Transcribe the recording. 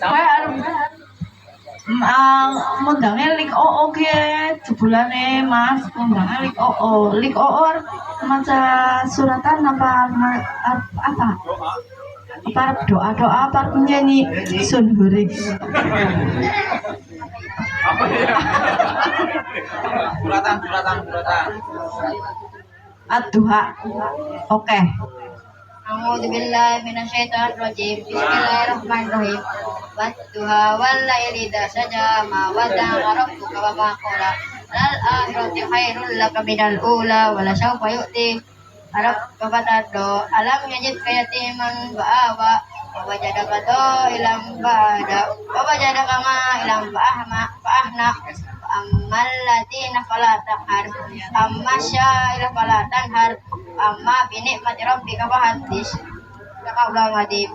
Kayak mundange lik oo ki jebulane Mas, mundange lik oo maca suratan apa apa? Apa doa-doa apa nyanyi Sun Huring. Suratan. Ad-duha. Oke. A'udzubillahi minasyaitonirrajim. Bismillahirrahmanirrahim. Wadduha wal laili idza saja ma wadda'a rabbuka wa ma qala. Lal akhirati khairul laka minal ula wa la sawfa yu'ti rabbuka fataddo. Alam yajidka yatiman fa'awa wa wajadaka dha'ilan fa'ada wa wajadaka ma'ilan fa'ahna ammal ladina fala taqhar amma syaira fala tanhar amma bi ni'mati rabbika fahaddis. Sadaqallahu adzim.